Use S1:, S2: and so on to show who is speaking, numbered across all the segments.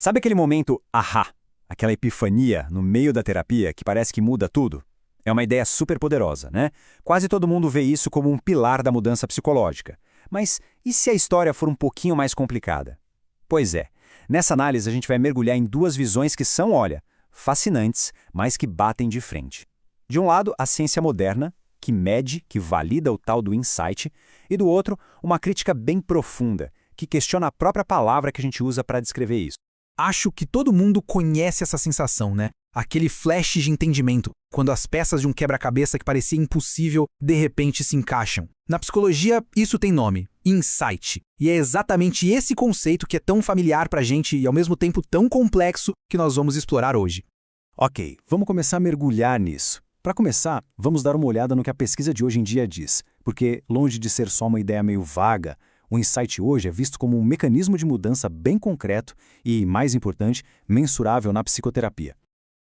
S1: Sabe aquele momento ahá, aquela epifania no meio da terapia que parece que muda tudo? É uma ideia super poderosa, né? Quase todo mundo vê isso como um pilar da mudança psicológica. Mas e se a história for um pouquinho mais complicada? Pois é, nessa análise a gente vai mergulhar em duas visões que são, olha, fascinantes, mas que batem de frente. De um lado, a ciência moderna, que mede, que valida o tal do insight, e do outro, uma crítica bem profunda, que questiona a própria palavra que a gente usa para descrever isso.
S2: Acho que todo mundo conhece essa sensação, né? Aquele flash de entendimento, quando as peças de um quebra-cabeça que parecia impossível, de repente se encaixam. Na psicologia, isso tem nome, insight. E é exatamente esse conceito que é tão familiar pra gente e ao mesmo tempo tão complexo que nós vamos explorar hoje.
S1: Ok, vamos começar a mergulhar nisso. Para começar, vamos dar uma olhada no que a pesquisa de hoje em dia diz, porque, longe de ser só uma ideia meio vaga, o insight hoje é visto como um mecanismo de mudança bem concreto e, mais importante, mensurável na psicoterapia.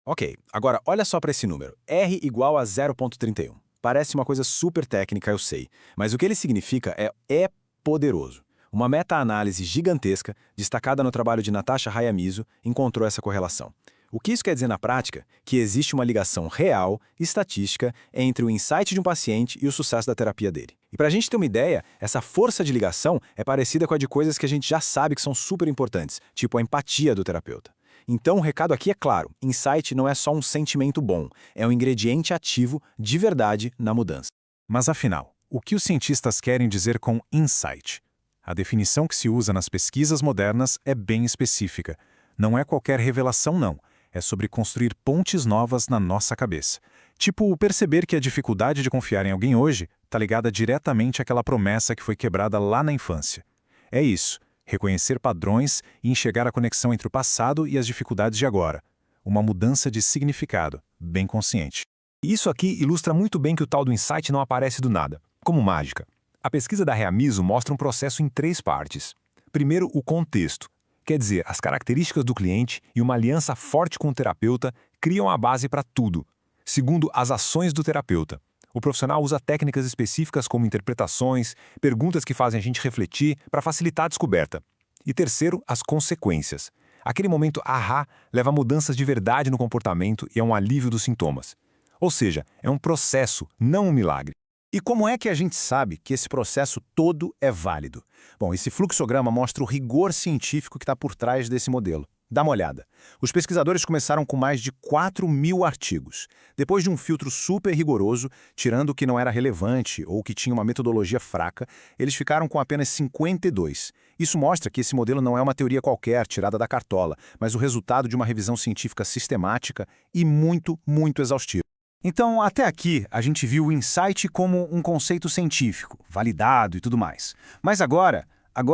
S1: Ok, agora olha só para esse número, R igual a 0,31. Parece uma coisa super técnica, eu sei, mas o que ele significa é poderoso. Uma meta-análise gigantesca, destacada no trabalho de Natasha Hayamizu, encontrou essa correlação. O que isso quer dizer na prática? Que existe uma ligação real, estatística, entre o insight de um paciente e o sucesso da terapia dele. E para a gente ter uma ideia, essa força de ligação é parecida com a de coisas que a gente já sabe que são super importantes, tipo a empatia do terapeuta. Então o recado aqui é claro, insight não é só um sentimento bom, é um ingrediente ativo de verdade na mudança.
S3: Mas afinal, o que os cientistas querem dizer com insight? A definição que se usa nas pesquisas modernas é bem específica. Não é qualquer revelação, não. É sobre construir pontes novas na nossa cabeça. Tipo, perceber que a dificuldade de confiar em alguém hoje está ligada diretamente àquela promessa que foi quebrada lá na infância. É isso, reconhecer padrões e enxergar a conexão entre o passado e as dificuldades de agora. Uma mudança de significado, bem consciente.
S4: Isso aqui ilustra muito bem que o tal do insight não aparece do nada, como mágica. A pesquisa da Hayamizu mostra um processo em 3 partes. Primeiro, o contexto. Quer dizer, as características do cliente e uma aliança forte com o terapeuta criam a base para tudo. Segundo, as ações do terapeuta. O profissional usa técnicas específicas como interpretações, perguntas que fazem a gente refletir para facilitar a descoberta. E terceiro, as consequências. Aquele momento ahá leva a mudanças de verdade no comportamento e a um alívio dos sintomas. Ou seja, é um processo, não um milagre.
S1: E como é que a gente sabe que esse processo todo é válido? Bom, esse fluxograma mostra o rigor científico que está por trás desse modelo. Dá uma olhada. Os pesquisadores começaram com mais de 4.000 artigos. Depois de um filtro super rigoroso, tirando o que não era relevante ou que tinha uma metodologia fraca, eles ficaram com apenas 52. Isso mostra que esse modelo não é uma teoria qualquer tirada da cartola, mas o resultado de uma revisão científica sistemática e muito, muito exaustiva. Então, até aqui, a gente viu o insight como um conceito científico, validado e tudo mais. Mas agora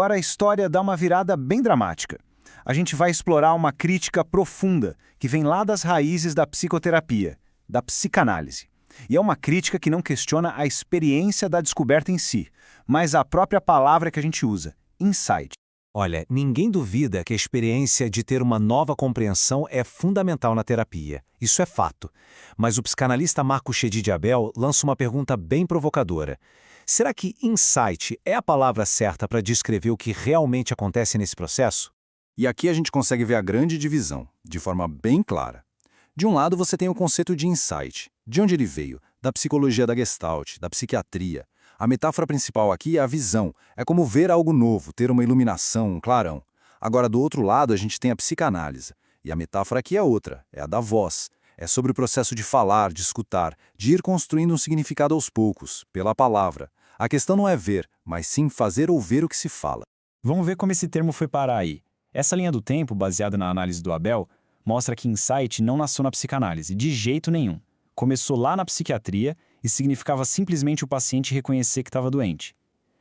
S1: a história dá uma virada bem dramática. A gente vai explorar uma crítica profunda que vem lá das raízes da psicoterapia, da psicanálise. E é uma crítica que não questiona a experiência da descoberta em si, mas a própria palavra que a gente usa, insight.
S5: Olha, ninguém duvida que a experiência de ter uma nova compreensão é fundamental na terapia. Isso é fato. Mas o psicanalista Marco Chedid Abel lança uma pergunta bem provocadora. Será que insight é a palavra certa para descrever o que realmente acontece nesse processo?
S1: E aqui a gente consegue ver a grande divisão, de forma bem clara. De um lado você tem o conceito de insight. De onde ele veio? Da psicologia da Gestalt, da psiquiatria. A metáfora principal aqui é a visão. É como ver algo novo, ter uma iluminação, um clarão. Agora, do outro lado, a gente tem a psicanálise. E a metáfora aqui é outra, é a da voz. É sobre o processo de falar, de escutar, de ir construindo um significado aos poucos, pela palavra. A questão não é ver, mas sim fazer ou ver o que se fala.
S6: Vamos ver como esse termo foi parar aí. Essa linha do tempo, baseada na análise do Abel, mostra que insight não nasceu na psicanálise, de jeito nenhum. Começou lá na psiquiatria e significava simplesmente o paciente reconhecer que estava doente.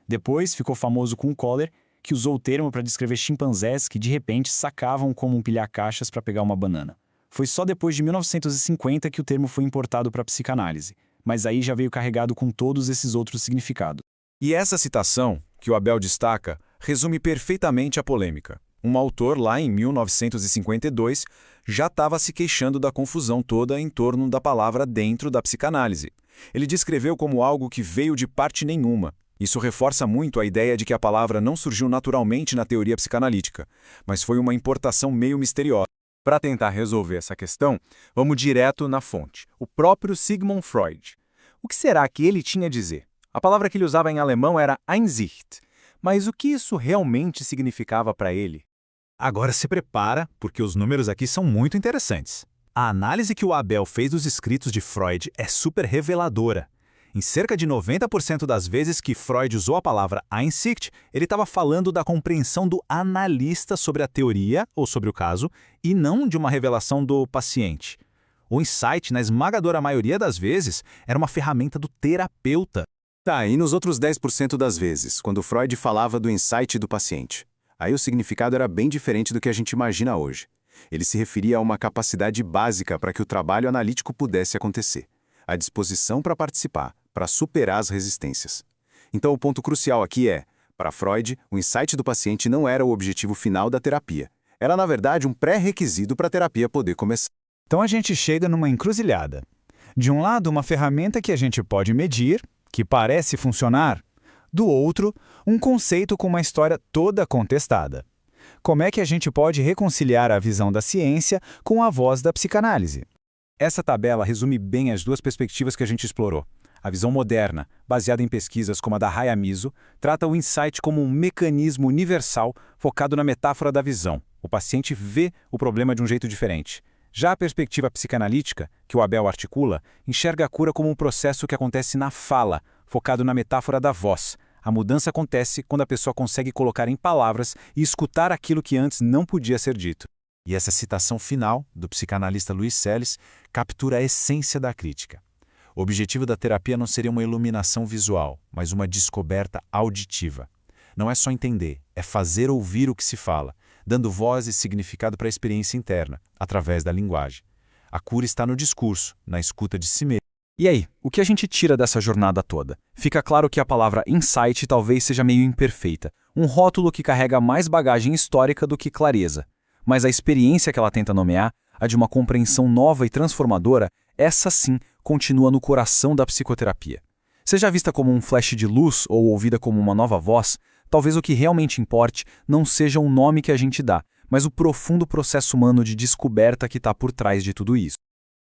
S6: Depois ficou famoso com o Kohler, que usou o termo para descrever chimpanzés que de repente sacavam como empilhar caixas para pegar uma banana. Foi só depois de 1950 que o termo foi importado para a psicanálise, mas aí já veio carregado com todos esses outros significados.
S3: E essa citação, que o Abel destaca, resume perfeitamente a polêmica. Um autor, lá em 1952, já estava se queixando da confusão toda em torno da palavra dentro da psicanálise. Ele descreveu como algo que veio de parte nenhuma. Isso reforça muito a ideia de que a palavra não surgiu naturalmente na teoria psicanalítica, mas foi uma importação meio misteriosa. Para tentar resolver essa questão, vamos direto na fonte, o próprio Sigmund Freud. O que será que ele tinha a dizer? A palavra que ele usava em alemão era Einsicht, mas o que isso realmente significava para ele?
S1: Agora se prepara, porque os números aqui são muito interessantes. A análise que o Abel fez dos escritos de Freud é super reveladora. Em cerca de 90% das vezes que Freud usou a palavra Einsicht, ele estava falando da compreensão do analista sobre a teoria ou sobre o caso, e não de uma revelação do paciente. O insight, na esmagadora maioria das vezes, era uma ferramenta do terapeuta.
S3: Tá, e nos outros 10% das vezes, quando Freud falava do insight do paciente? Aí o significado era bem diferente do que a gente imagina hoje. Ele se referia a uma capacidade básica para que o trabalho analítico pudesse acontecer. A disposição para participar, para superar as resistências. Então o ponto crucial aqui é, para Freud, o insight do paciente não era o objetivo final da terapia. Era, na verdade, um pré-requisito para a terapia poder começar.
S7: Então a gente chega numa encruzilhada. De um lado, uma ferramenta que a gente pode medir, que parece funcionar. Do outro, um conceito com uma história toda contestada. Como é que a gente pode reconciliar a visão da ciência com a voz da psicanálise?
S6: Essa tabela resume bem as duas perspectivas que a gente explorou. A visão moderna, baseada em pesquisas como a da Hayamizu, trata o insight como um mecanismo universal focado na metáfora da visão. O paciente vê o problema de um jeito diferente. Já a perspectiva psicanalítica, que o Abel articula, enxerga a cura como um processo que acontece na fala, focado na metáfora da voz. A mudança acontece quando a pessoa consegue colocar em palavras e escutar aquilo que antes não podia ser dito.
S5: E essa citação final, do psicanalista Luiz Selles, captura a essência da crítica. O objetivo da terapia não seria uma iluminação visual, mas uma descoberta auditiva. Não é só entender, é fazer ouvir o que se fala, dando voz e significado para a experiência interna, através da linguagem. A cura está no discurso, na escuta de si mesmo.
S6: E aí, o que a gente tira dessa jornada toda? Fica claro que a palavra insight talvez seja meio imperfeita, um rótulo que carrega mais bagagem histórica do que clareza. Mas a experiência que ela tenta nomear, a de uma compreensão nova e transformadora, essa sim continua no coração da psicoterapia. Seja vista como um flash de luz ou ouvida como uma nova voz, talvez o que realmente importe não seja o nome que a gente dá, mas o profundo processo humano de descoberta que está por trás de tudo isso.